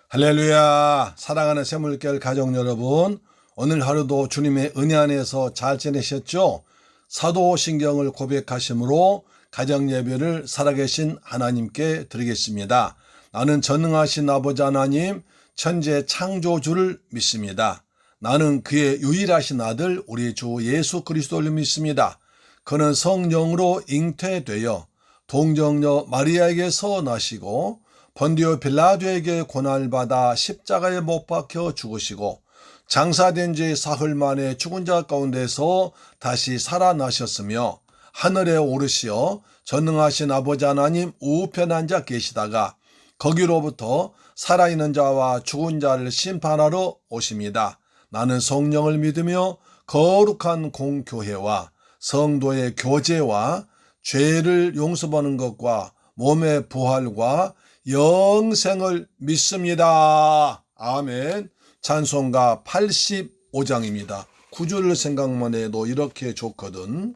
할렐루야. 사랑하는 샘물결 가족 여러분, 오늘 하루도 주님의 은혜 안에서 잘 지내셨죠? 사도신경을 고백하심으로 가정예배를 살아계신 하나님께 드리겠습니다. 나는 전능하신 아버지 하나님, 천재 창조주를 믿습니다. 나는 그의 유일하신 아들 우리 주 예수 그리스도를 믿습니다. 그는 성령으로 잉태되어 동정녀 마리아에게서 나시고 본디오 빌라도에게 고난받아 십자가에 못 박혀 죽으시고 장사된 지 사흘 만에 죽은 자 가운데서 다시 살아나셨으며 하늘에 오르시어 전능하신 아버지 하나님 우편에 앉아 계시다가 거기로부터 살아있는 자와 죽은 자를 심판하러 오십니다. 나는 성령을 믿으며 거룩한 공교회와 성도의 교제와 죄를 용서받는 것과 몸의 부활과 영생을 믿습니다. 아멘. 찬송가 85장입니다. 구절을 생각만 해도 이렇게 좋거든.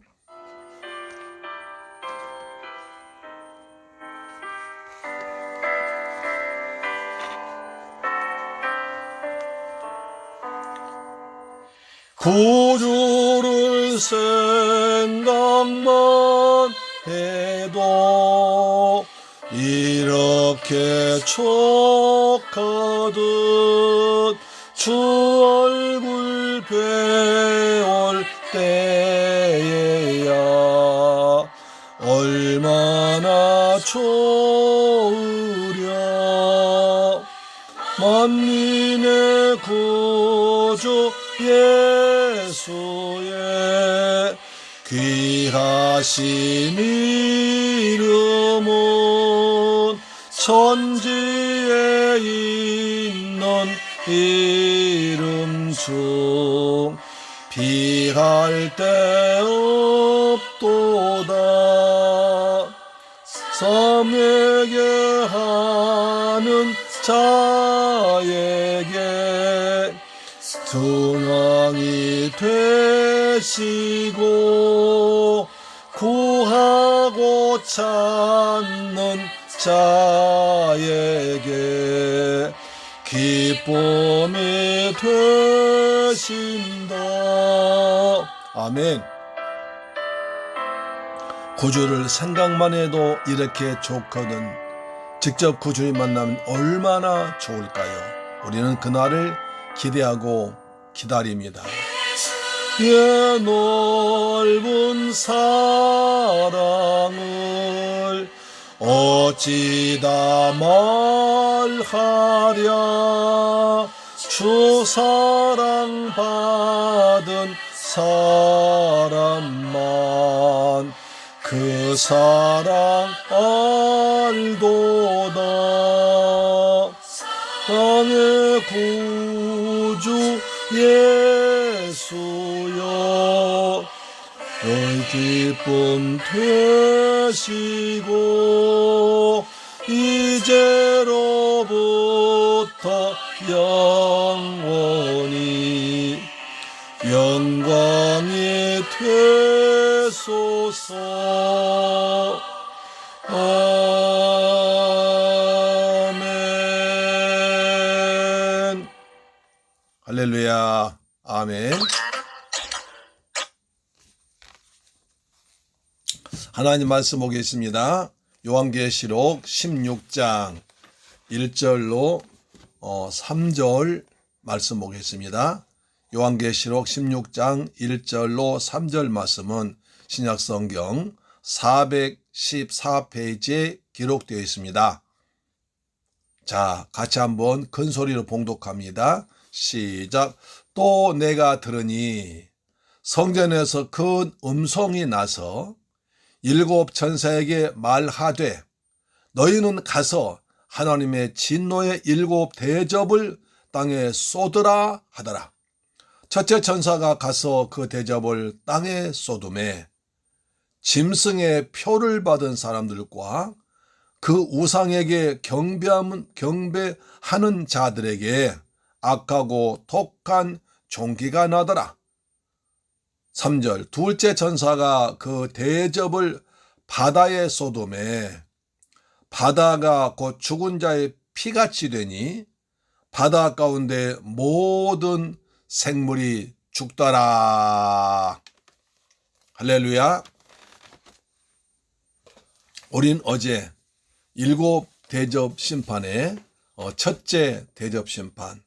구주를 생각만 해도 이렇게 촉하듯 주 얼굴 배울 때에야 얼마나 좋으랴. 만민의 구주 예수의 귀하신 이름은 천지에 있는 이름 중 비할 데 없도다. 섬에게 하는 자에게 중앙이 되시고 구하고 찾는 자에게 기쁨이 되신다. 아멘. 구주를 생각만 해도 이렇게 좋거든. 직접 구주를 만나면 얼마나 좋을까요? 우리는 그날을 기대하고 기다립니다. 넓은 사랑을 어찌다 말하랴. 주 사랑 받은 사람만 그 사랑 알도다. 땅의 구주 예수여 너희 기쁨 되시고 이제로부터 영원히 영광이 되소서. 아멘. 할렐루야. 아멘. 하나님 말씀 보겠습니다. 요한계시록 16장 1절로 3절 말씀 보겠습니다. 요한계시록 16장 1절로 3절 말씀은 신약성경 414페이지에 기록되어 있습니다. 자, 같이 한번 큰 소리로 봉독합니다. 시작. 또 내가 들으니 성전에서 큰 음성이 나서 일곱 천사에게 말하되 너희는 가서 하나님의 진노의 일곱 대접을 땅에 쏟으라 하더라. 첫째 천사가 가서 그 대접을 땅에 쏟음에 짐승의 표를 받은 사람들과 그 우상에게 경배하는 자들에게 악하고 독한 종기가 나더라. 3절. 둘째 천사가 그 대접을 바다에 쏟음에 바다가 곧 죽은 자의 피같이 되니 바다 가운데 모든 생물이 죽더라. 할렐루야. 우린 어제 7대접 심판의 첫째 대접 심판,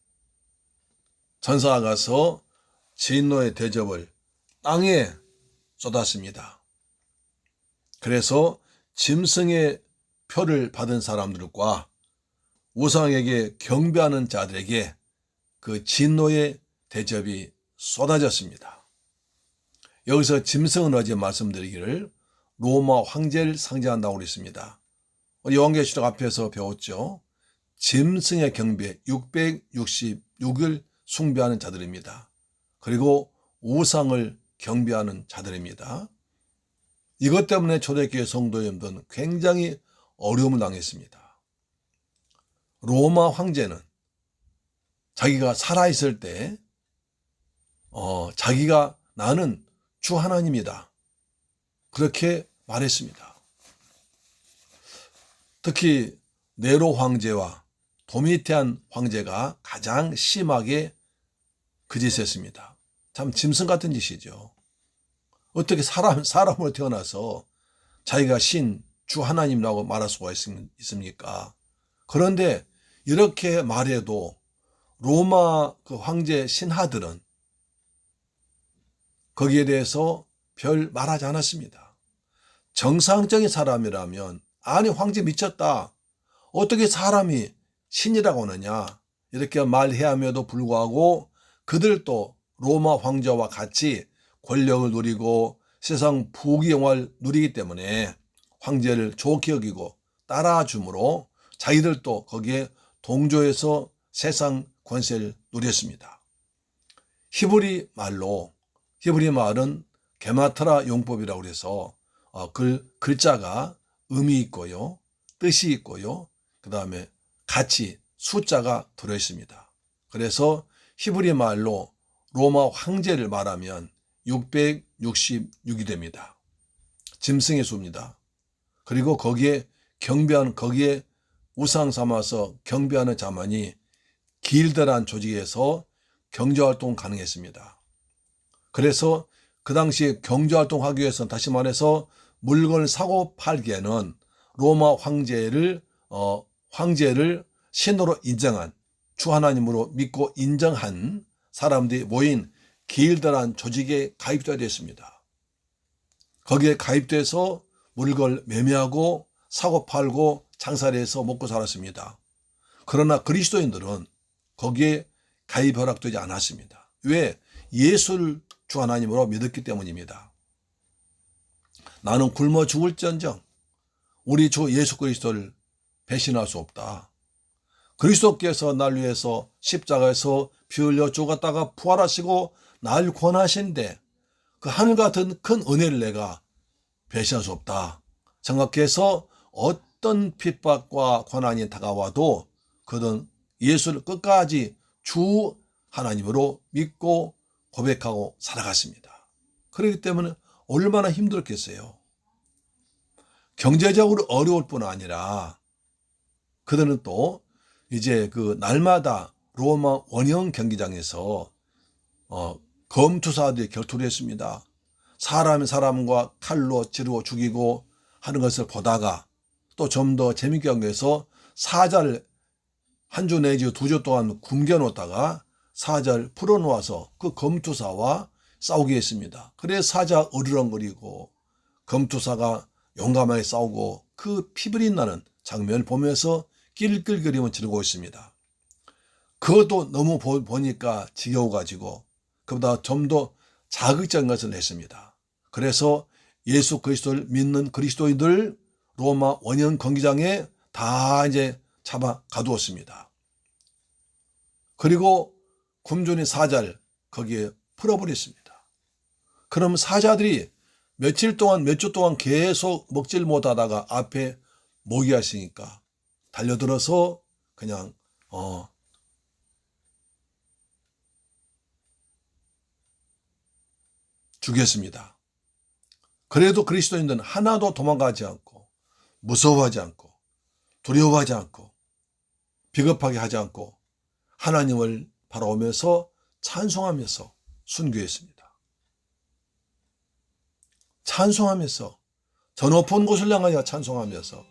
전사가 가서 진노의 대접을 땅에 쏟았습니다. 그래서 짐승의 표를 받은 사람들과 우상에게 경배하는 자들에게 그 진노의 대접이 쏟아졌습니다. 여기서 짐승은 어제 말씀드리기를 로마 황제를 상징한다고 그랬습니다. 요한계시록 앞에서 배웠죠. 짐승의 경배 666을 숭배하는 자들입니다. 그리고 우상을 경배하는 자들입니다. 이것 때문에 초대교회 성도님들은 굉장히 어려움을 당했습니다. 로마 황제는 자기가 살아있을 때 자기가 나는 주 하나님이다, 그렇게 말했습니다. 특히 네로 황제와 도미티안 황제가 가장 심하게 그 짓을 했습니다. 참 짐승 같은 짓이죠. 어떻게 사람으로 태어나서 자기가 신, 주 하나님이라고 말할 수가 있습니까? 그런데 이렇게 말해도 로마 그 황제 신하들은 거기에 대해서 별 말하지 않았습니다. 정상적인 사람이라면 아니 황제 미쳤다, 어떻게 사람이 신이라고 하느냐, 이렇게 말해야 함에도 불구하고 그들도 로마 황제와 같이 권력을 누리고 세상 부귀영화를 누리기 때문에 황제를 좋게 여기고 따라주므로 자기들도 거기에 동조해서 세상 권세를 누렸습니다. 히브리 말은 게마트라 용법이라고 해서 글자가 의미 있고요, 뜻이 있고요, 그 다음에 같이 숫자가 들어있습니다. 그래서 히브리 말로 로마 황제를 말하면 666이 됩니다. 짐승의 수입니다. 그리고 거기에 우상 삼아서 경배하는 자만이 길드란 조직에서 경제활동 가능했습니다. 그래서 그 당시에 경제활동하기 위해서, 다시 말해서 물건을 사고 팔기에는 로마 황제를 신으로 인정한, 주 하나님으로 믿고 인정한 사람들이 모인 길드란 조직에 가입되어야 됐습니다. 거기에 가입돼서 물건을 매매하고 사고 팔고 장사를 해서 먹고 살았습니다. 그러나 그리스도인들은 거기에 가입 허락되지 않았습니다. 왜? 예수를 주 하나님으로 믿었기 때문입니다. 나는 굶어 죽을지언정 우리 주 예수 그리스도를 배신할 수 없다. 그리스도께서 날 위해서 십자가에서 피 흘려 죽었다가 부활하시고 날 구원하신데 그 하늘 같은 큰 은혜를 내가 배신할 수 없다 생각해서 어떤 핍박과 고난이 다가와도 그들은 예수를 끝까지 주 하나님으로 믿고 고백하고 살아갔습니다. 그렇기 때문에 얼마나 힘들었겠어요. 경제적으로 어려울 뿐 아니라 그들은 또 이제 그 날마다 로마 원형 경기장에서 검투사들이 결투를 했습니다. 사람이 사람과 칼로 찌르고 죽이고 하는 것을 보다가 또 좀 더 재밌게 하기 위해서 사자를 한 주 내지 2주 동안 굶겨놓다가 사자를 풀어놓아서 그 검투사와 싸우게 했습니다. 그래서 사자가 으르렁거리고 검투사가 용감하게 싸우고 그 피부리 나는 장면을 보면서 낄낄거리며 지르고 있습니다. 그것도 너무 보니까 지겨워가지고 그보다 좀 더 자극적인 것을 했습니다. 그래서 예수 그리스도를 믿는 그리스도인들 로마 원형 경기장에 다 이제 잡아 가두었습니다. 그리고 굶주린 사자를 거기에 풀어버렸습니다. 그럼 사자들이 몇 주 동안 계속 먹질 못하다가 앞에 모기가 있으니까 달려들어서 그냥 죽였습니다. 그래도 그리스도인들은 하나도 도망가지 않고 무서워하지 않고 두려워하지 않고 비겁하게 하지 않고 하나님을 바라보면서 찬송하면서 순교했습니다. 찬송하면서 저 높은 곳을 향하여 찬송하면서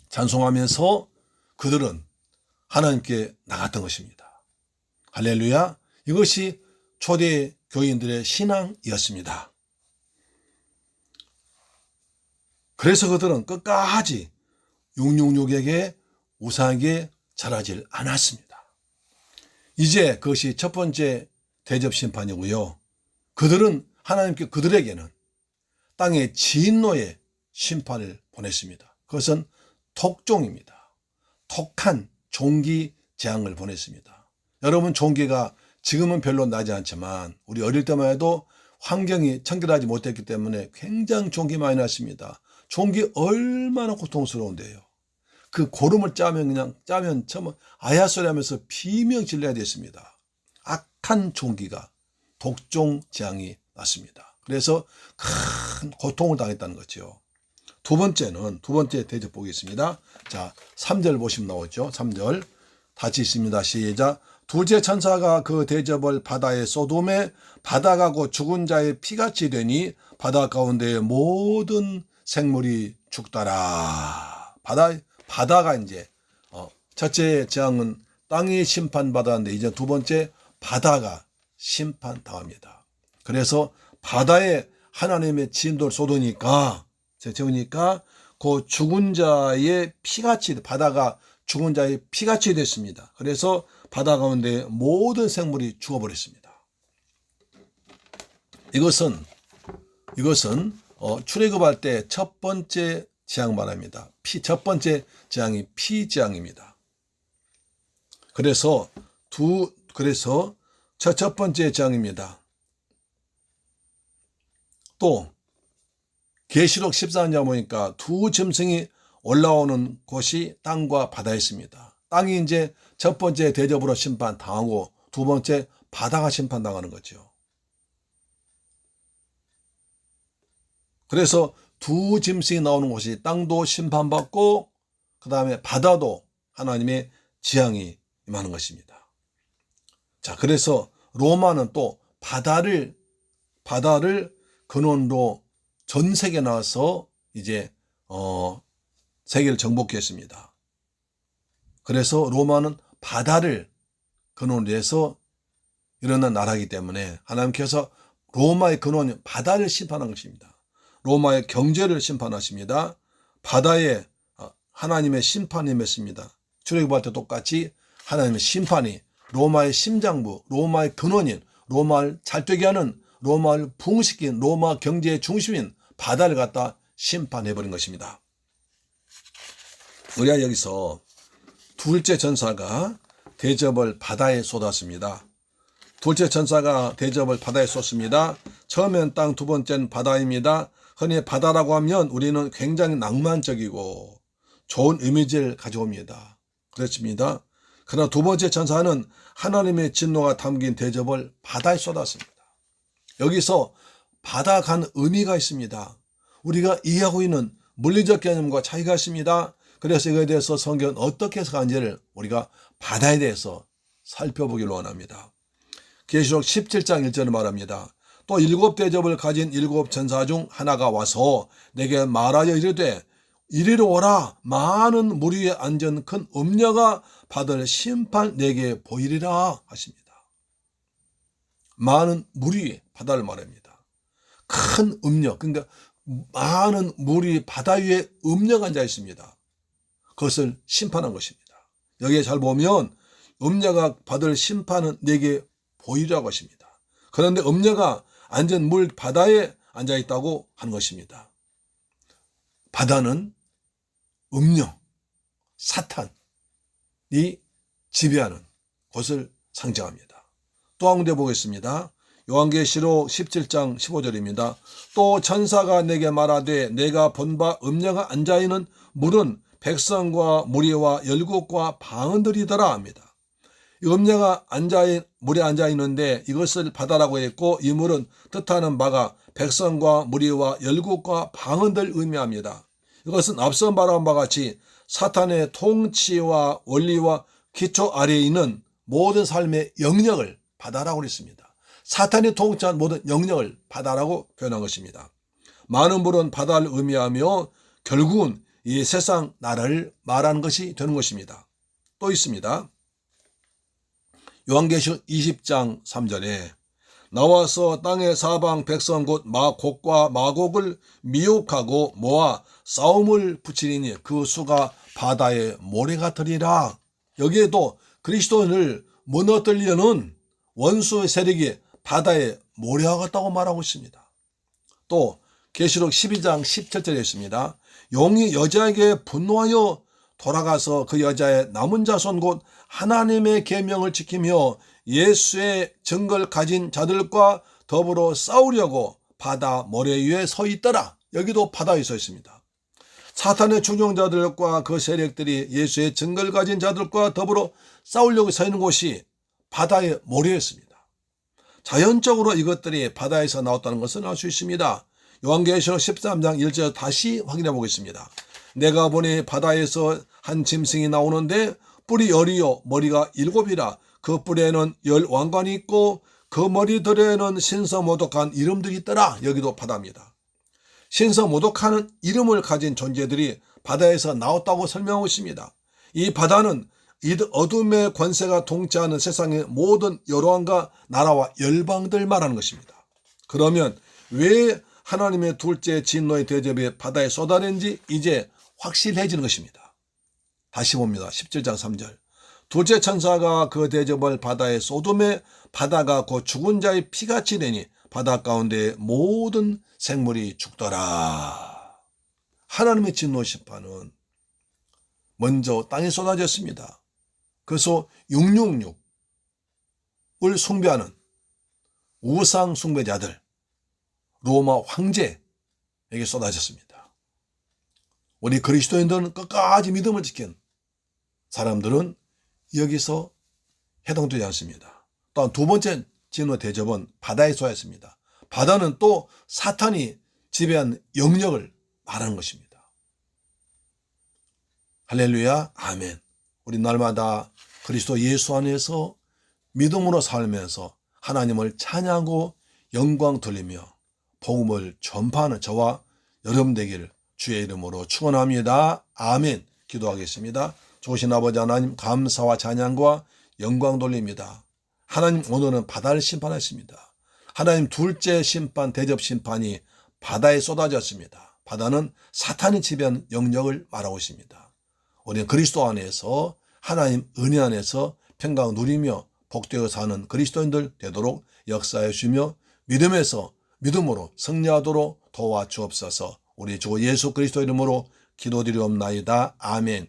찬송하면서 그들은 하나님께 나갔던 것입니다. 할렐루야. 이것이 초대 교인들의 신앙이었습니다. 그래서 그들은 끝까지 666에게 우상에게 절하지 않았습니다. 이제 그것이 첫 번째 대접 심판이고요. 그들은 하나님께 그들에게는 땅의 진노의 심판을 보냈습니다. 그것은 톡종입니다. 톡한 종기 재앙을 보냈습니다. 여러분, 종기가 지금은 별로 나지 않지만 우리 어릴 때만 해도 환경이 청결하지 못했기 때문에 굉장히 종기 많이 났습니다. 종기 얼마나 고통스러운데요. 그 고름을 짜면 처음 아야소리 하면서 비명 질러야 됐습니다. 악한 종기가 독종 재앙이 났습니다. 그래서 큰 고통을 당했다는 거죠. 두 번째 대접 보겠습니다. 자, 3절 보시면 나오죠. 3절 같이 있습니다. 시작. 둘째 천사가 그 대접을 바다에 쏟음에 바다가 곧 죽은 자의 피같이 되니 바다 가운데의 모든 생물이 죽더라. 바다가 이제 첫째 재앙은 땅이 심판받았는데 이제 두 번째 바다가 심판당합니다. 그래서 바다에 하나님의 진도를 쏟으니까 그 죽은 자의 피같이, 바다가 죽은 자의 피같이 됐습니다. 그래서 바다 가운데 모든 생물이 죽어버렸습니다. 이것은 출애굽할 때 첫 번째 재앙 말합니다. 첫 번째 재앙이 피재앙입니다. 그래서 첫 번째 재앙입니다. 또 계시록 14장 보니까 두 짐승이 올라오는 곳이 땅과 바다였습니다. 땅이 이제 첫 번째 대접으로 심판당하고 두 번째 바다가 심판당하는 거죠. 그래서 두 짐승이 나오는 곳이 땅도 심판받고 그 다음에 바다도 하나님의 재앙이 임하는 것입니다. 자, 그래서 로마는 또 바다를 근원으로 전 세계에 나와서 이제 세계를 정복했습니다. 그래서 로마는 바다를 근원으로 해서 일어난 나라이기 때문에 하나님께서 로마의 근원은 바다를 심판한 것입니다. 로마의 경제를 심판하십니다. 바다에 하나님의 심판이 맺습니다. 출애굽할 때 똑같이 하나님의 심판이 로마의 심장부, 로마의 근원인, 로마를 잘되게 하는, 로마를 부흥시킨 로마 경제의 중심인 바다를 갖다 심판해버린 것입니다. 우리가 여기서 둘째 천사가 대접을 바다에 쏟았습니다. 둘째 천사가 대접을 바다에 쏟습니다. 처음엔 땅, 두 번째는 바다입니다. 흔히 바다라고 하면 우리는 굉장히 낭만적이고 좋은 이미지를 가져옵니다. 그렇습니다. 그러나 두 번째 천사는 하나님의 진노가 담긴 대접을 바다에 쏟았습니다. 여기서 바다 간 의미가 있습니다. 우리가 이해하고 있는 물리적 개념과 차이가 있습니다. 그래서 이거에 대해서 성경은 어떻게 해석하는지를 우리가 바다에 대해서 살펴보기를 원합니다. 계시록 17장 1절을 말합니다. 또 일곱 대접을 가진 일곱 천사 중 하나가 와서 내게 말하여 이르되 이리로 오라. 많은 물 위에 앉은 큰 음녀가 받을 심판 내게 보이리라 하십니다. 많은 물 위에 바다를 말합니다. 큰 음녀, 그러니까 많은 물이 바다 위에 음녀가 앉아 있습니다. 그것을 심판한 것입니다. 여기에 잘 보면 음녀가 받을 심판은 내게 보이라고 하십니다. 그런데 음녀가 앉은 물 바다에 앉아 있다고 하는 것입니다. 바다는 음녀, 사탄이 지배하는 곳을 상징합니다. 또 한 군데 보겠습니다. 요한계시록 17장 15절입니다. 또 천사가 내게 말하되 내가 본 바 음녀가 앉아있는 물은 백성과 무리와 열국과 방언들이더라 합니다. 염려가 물에 앉아 있는데 이것을 바다라고 했고, 이 물은 뜻하는 바가 백성과 무리와 열국과 방언들 의미합니다. 이것은 앞서 말한 바와 같이 사탄의 통치와 원리와 기초 아래에 있는 모든 삶의 영역을 바다라고 했습니다. 사탄이 통치한 모든 영역을 바다라고 표현한 것입니다. 많은 물은 바다를 의미하며 결국은 이 세상 나라를 말하는 것이 되는 것입니다. 또 있습니다. 요한계시록 20장 3절에 나와서 땅의 사방 백성 곧 마곡과 마곡을 미혹하고 모아 싸움을 붙이리니 그 수가 바다의 모래가 되리라. 여기에도 그리스도인을 무너뜨리려는 원수의 세력이 바다의 모래와 같다고 말하고 있습니다. 또 계시록 12장 17절에 있습니다. 용이 여자에게 분노하여 돌아가서 그 여자의 남은 자손 곧 하나님의 계명을 지키며 예수의 증거를 가진 자들과 더불어 싸우려고 바다 모래 위에 서 있더라. 여기도 바다에 서 있습니다. 사탄의 충종자들과 그 세력들이 예수의 증거를 가진 자들과 더불어 싸우려고 서 있는 곳이 바다의 모래였습니다. 자연적으로 이것들이 바다에서 나왔다는 것을 알 수 있습니다. 요한계시록 13장 1절 다시 확인해 보겠습니다. 내가 보니 바다에서 한 짐승이 나오는데 뿔이 10이요 머리가 7이라. 그 뿔에는 10 왕관이 있고 그 머리들에는 신성모독한 이름들이 있더라. 여기도 바다입니다. 신성모독하는 이름을 가진 존재들이 바다에서 나왔다고 설명하고 있습니다. 이 바다는 이 어둠의 권세가 통치하는 세상의 모든 여러왕과 나라와 열방들 말하는 것입니다. 그러면 왜 하나님의 둘째 진노의 대접이 바다에 쏟아낸지 이제 확실해지는 것입니다. 다시 봅니다. 17장 3절. 둘째 천사가 그 대접을 바다에 쏟음에 바다가 곧 죽은 자의 피같이 되니 바다 가운데 모든 생물이 죽더라. 하나님의 진노 심판은 먼저 땅에 쏟아졌습니다. 그래서 666을 숭배하는 우상 숭배자들, 로마 황제에게 쏟아졌습니다. 우리 그리스도인들은 끝까지 믿음을 지킨 사람들은 여기서 해당되지 않습니다. 또한 두 번째 진노 대접은 바다에 쏟아졌습니다. 바다는 또 사탄이 지배한 영역을 말하는 것입니다. 할렐루야, 아멘. 우리 날마다 그리스도 예수 안에서 믿음으로 살면서 하나님을 찬양하고 영광 돌리며 복음을 전파하는 저와 여러분 되기를 주의 이름으로 축원합니다. 아멘. 기도하겠습니다. 좋으신 아버지 하나님, 감사와 찬양과 영광 돌립니다. 하나님, 오늘은 바다를 심판하십니다. 하나님, 둘째 심판, 대접 심판이 바다에 쏟아졌습니다. 바다는 사탄이 지배한 영역을 말하고 있습니다. 우리는 그리스도 안에서 하나님 은혜 안에서 평강 누리며 복되어 사는 그리스도인들 되도록 역사해 주시며 믿음으로 승리하도록 도와주옵소서. 우리 주 예수 그리스도 이름으로 기도드리옵나이다. 아멘.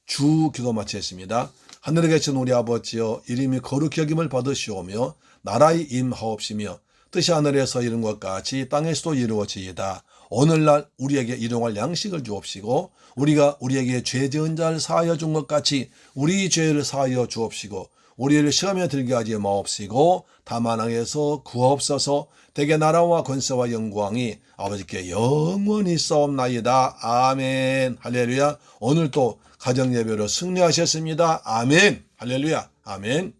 주 기도 마치겠습니다. 하늘에 계신 우리 아버지여, 이름이 거룩히 여김을 받으시오며 나라의 임하옵시며 뜻이 하늘에서 이룬 것 같이 땅에서도 이루어지이다. 오늘날 우리에게 일용할 양식을 주옵시고 우리가 우리에게 죄 지은 자를 사하여 준 것 같이 우리 죄를 사하여 주옵시고 우리를 시험에 들게 하지 마옵시고 다만 악에서 구하옵소서. 대개 나라와 권세와 영광이 아버지께 영원히 있사옵나이다. 아멘. 할렐루야. 오늘도 가정예배로 승리하셨습니다. 아멘. 할렐루야. 아멘.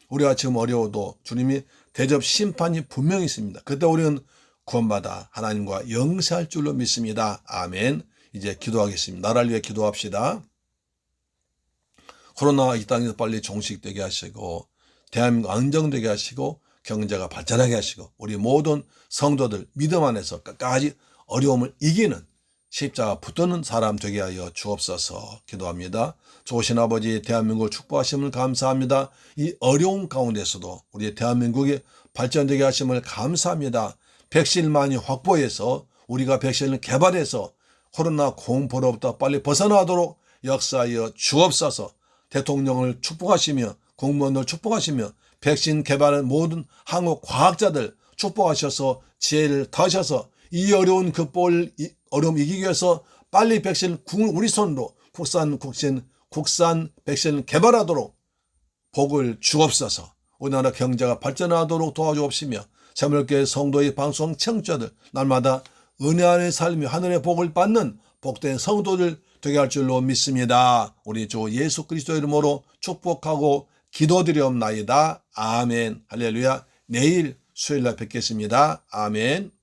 우리가 지금 어려워도 주님이 대접 심판이 분명히 있습니다. 그때 우리는 구원받아 하나님과 영세할 줄로 믿습니다. 아멘. 이제 기도하겠습니다. 나라를 위해 기도합시다. 코로나가 이 땅에서 빨리 종식되게 하시고 대한민국 안정되게 하시고 경제가 발전하게 하시고 우리 모든 성도들 믿음 안에서 끝까지 어려움을 이기는 십자가 붙드는 사람 되게 하여 주옵소서. 기도합니다. 좋으신 아버지, 대한민국을 축복하심을 감사합니다. 이 어려운 가운데서도 우리 대한민국이 발전되게 하심을 감사합니다. 백신을 많이 확보해서 우리가 백신을 개발해서 코로나 공포로부터 빨리 벗어나도록 역사하여 주옵소서. 대통령을 축복하시며 공무원을 축복하시며 백신 개발한 모든 한국 과학자들 축복하셔서 지혜를 더하셔서 이 어려운 어려움 이기기 위해서 빨리 백신 우리 손으로 국산 백신을 개발하도록 복을 주옵소서. 우리나라 경제가 발전하도록 도와주옵시며 새물교회 성도의 방송 청취자들 날마다 은혜 안에 살며 하늘의 복을 받는 복된 성도들 되게 할 줄로 믿습니다. 우리 주 예수 그리스도 이름으로 축복하고 기도드리옵나이다. 아멘. 할렐루야. 내일 수요일날 뵙겠습니다. 아멘.